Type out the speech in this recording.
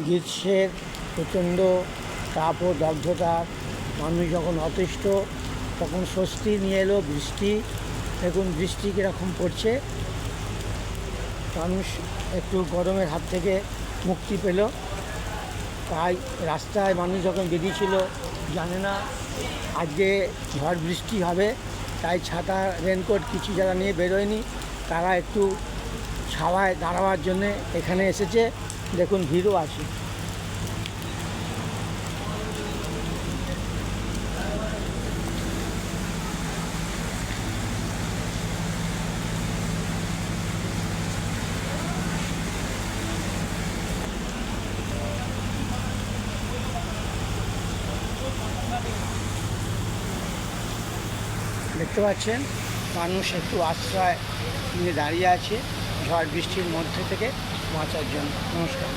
গ্রীষ্মের প্রচণ্ড তাপ ও দগ্ধতা, মানুষ যখন অতিষ্ঠ তখন স্বস্তি নিয়ে এলো বৃষ্টি। দেখুন বৃষ্টি কীরকম পড়ছে, মানুষ একটু গরমের হাত থেকে মুক্তি পেল। তাই রাস্তায় মানুষ যখন বেরিয়েছিল, জানে না আজকে ঝড় বৃষ্টি হবে, তাই ছাতা রেনকোট কিছু যারা নিয়ে বেরোয়নি, তারা একটু ছাওয়ায় দাঁড়াবার জন্যে এখানে এসেছে। দেখুন ভিড়ও আছে। দেখতে পাচ্ছেন মানুষ একটু আশ্রয় নিয়ে দাঁড়িয়ে আছে ঝড় বৃষ্টির মধ্যে থেকে বাঁচার জন্য। নমস্কার।